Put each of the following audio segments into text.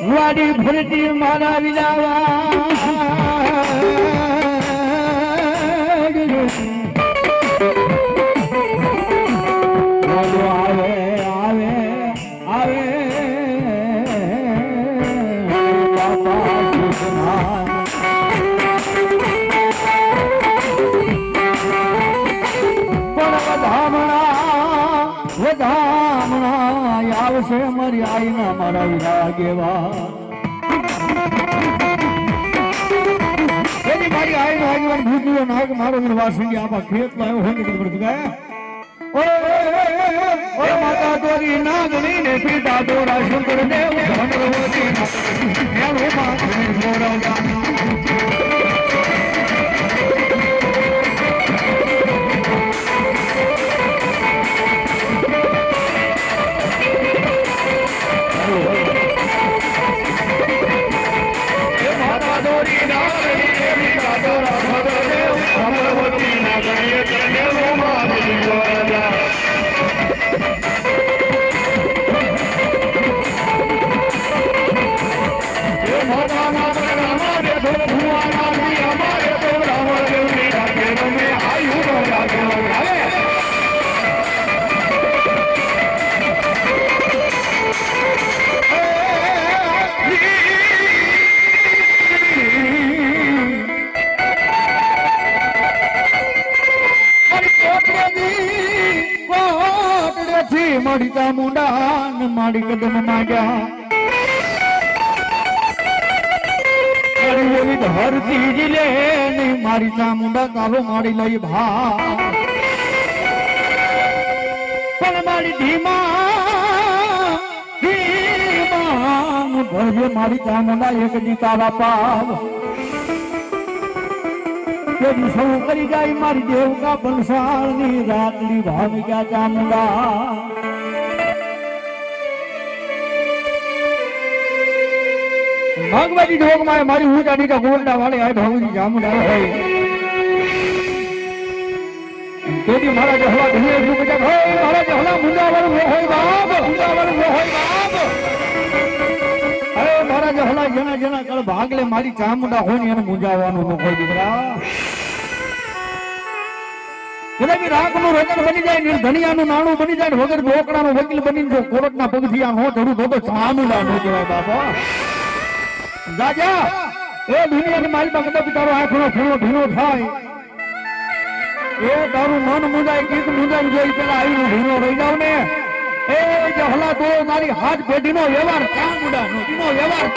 વાડી ફરતી મારા વિલાવા આવે આવે આવે બાપા કૃષ્ણ વધામણા આવશે મારી આઈના મારા વિરાગેવા એની મારી આઈનો આગેવાન ભૂજ્યો નાગ મારો વાસંડી આમાં ખેત લાવ્યો હોય ને બધું ગયા ઓય માતા તોરી નાગણી ને પિતા તોરા શંકર દેવ ધનવતી હેલો માતા મોરંગા મારી ચામુંડા ને મારી કદમ માંડ્યા મારી એવી ધરતી જ લે ને મારી ચામુંડા કાલો મારી લઈ ભા પણ મારી ધીમા ભરજે મારી ચામુંડા એક દી તારા પાવ તેની સૌ કરી જાય મારી દેવકા બંસાળ ની રાતની ભાવિકા ચામુંડા ભગવતી ઢોક માં મારી ઊંચા નીચા ગોંડા વાળે આ ભગવતી ચામુંડા હોય તેથી મારા જહલા ધીરે રૂપ જગ હોય મારા જહલા મુંડા વાળું હોય બાપ મુંડા વાળું હોય બાપ અરે મારા જહલા જેના જેના કળ ભાગલે મારી ચામુંડા હોય ને એને મુંજાવાનું ન હોય દીકરા એટલે રાગનું રતન બની જાય નિર્ધનિયાનું નાણું બની જાય વગર ઢોકડાનો વકીલ બનીને જો કોર્ટના પગથિયા નો ચડું તો ચામુંડા નો કહેવાય બાપા રાજા એ દુનિયાની મારી પાસે કદાચ તારો આંખનો ખૂણો ઢીનો થાય એ તારું મન મુંજાય કીક મુંજાય જોઈ પેલા આવીને ઢીનો રહી જાવ ને એ જહલા તો મારી હાથ પેઢીનો વ્યવહાર ચામુંડા નો વ્યવહાર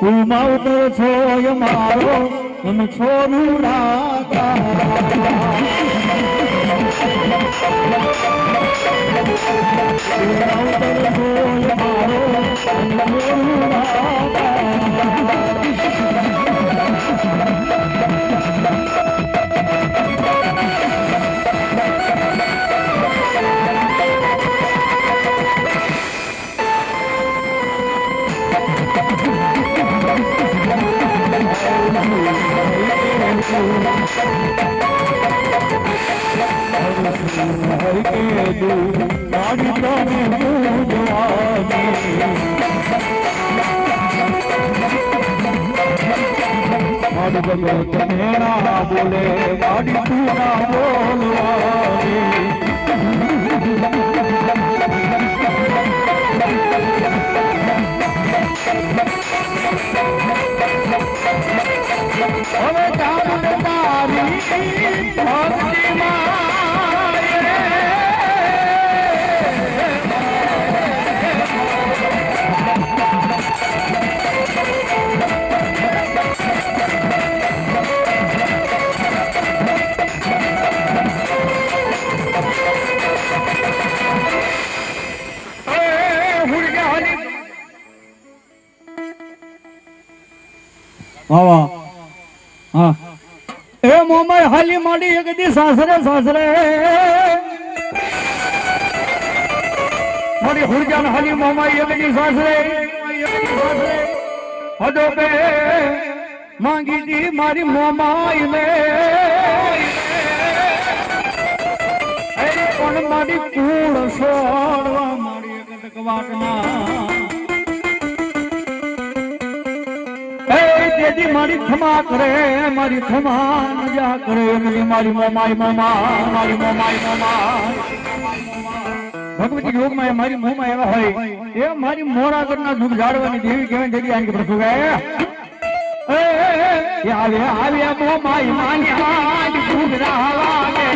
તું માવતર છો મારો તમે છોરું રાતા બોલે વાડી પૂરા બોલવાની હવે તારી મોમાઈ હાલી માંડી એક દી સાસરે સાસરે મારી હુરજાન હાલી મોમાઈ એક દી સાસરે હદો બે માંગી દી મારી મોમાઈ ને પણ મારી કુળ છોડવા મારી કટકવાટના દેદી મારી ખમા કરે મારી ખમા નજા કરે મારી મોમાઈ મારી મોમાઈ ભગવતી યોગમાં મારી મોમાં એવા હોય એ મારી મોરાગઢના દુઃખ જાળવાની દેવી કહેવાય દેવી આની પ્રસુ ગયા આવે મોમાઈ માન્યા દુઃખ રાવાગે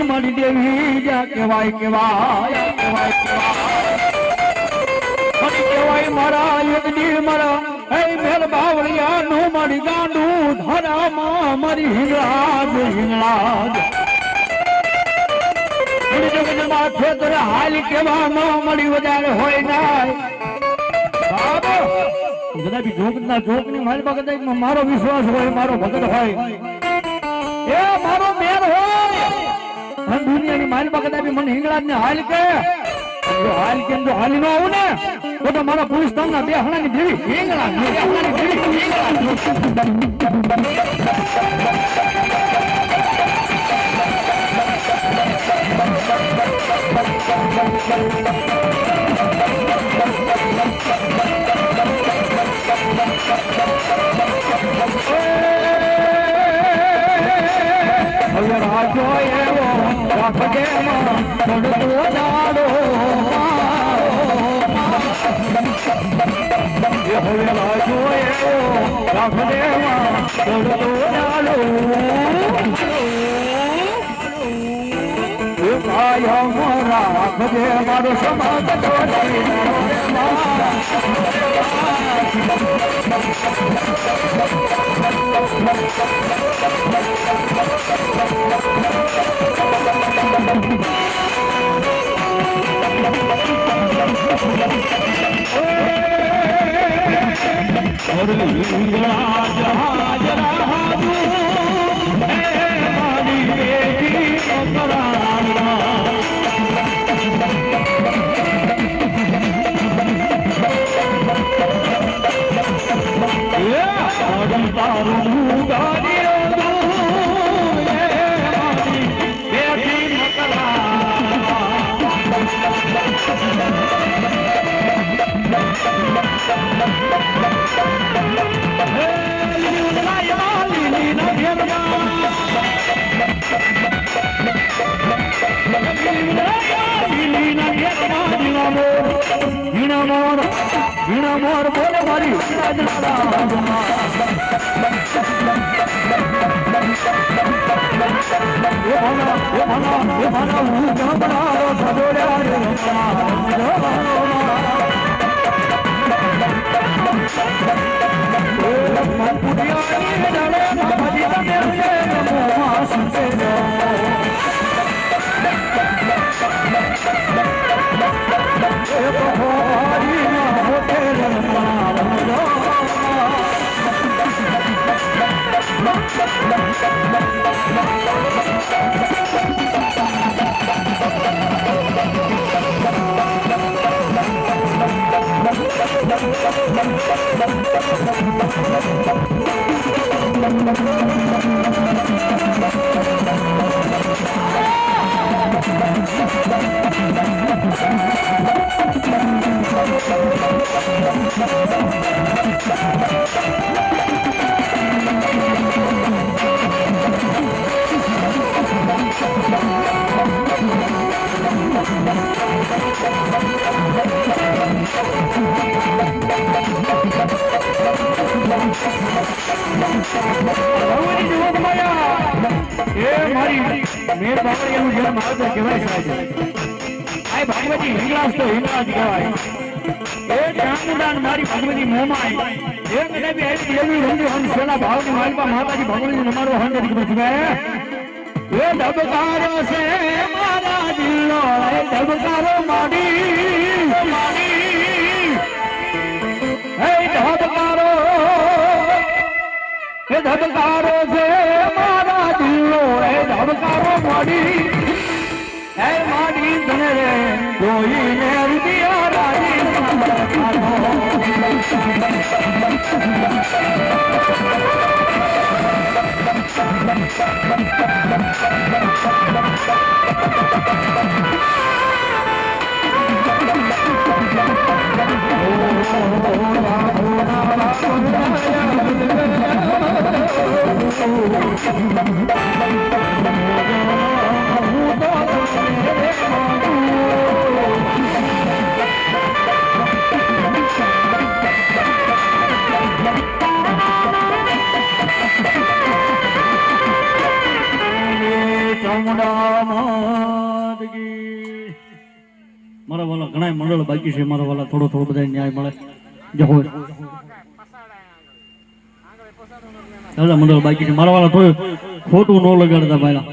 મારી દેવી કેવાય કેવાય કેવાય મારા યજ્ઞ મારા હે મેલ બાવળિયા નું મારી ગાંડું ધરામાં મારી હિંગળાજ માથે તરે હાલ કેવા ન મળી વધારે હોય ના કદાચ જોગના જોગની મારી પાસે મારો વિશ્વાસ હોય મારો ભગત હોય એ મારો મેર હોય દુનિયાની મારી પાસે મને હિંગળાજ ને હાલ કે હાલ કેમ જો હાલી ન આવું ને તો મારા પુરુષ તમને બે હણાની દેવી હિંગળાજ રાજો એવો રાખજે થોડો જાડો હવે રાજો એવો રાખજે થોડો જાડો રાખજે મારો સમાજ મોર બોલે મારી મેર બાપરિયાનું જેમ માવતર કહેવાય સાહેબ. આ ભગવતી હિંગલાજ તો હિંગલાજ કહેવાય. એ ચામુંડાન મારી ભગવતી મોમાય એક કદાપી આવી દેવી રંગી હન સેના ભાવની માલપા માતાજી ભગવતી અમારો હન તરીકે બચવે. એ ધબકારો છે મારા દિલનો એ ધબકારો માડી એ ધબકારો છે મારા દિલનો એ ધબકારો માડી હે માડી તને રે જોઈને રૂપિયા રાજી મારા વાલા ઘણા મંડળ બાકી છે. મારા વાલા થોડો થોડો બધા ન્યાય મળે જો હોય મંડળ બાકી છે. મારા વાલા થોડું ખોટું ન લગાડતા ભાઈલા.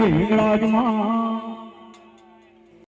હિંગળાજ માં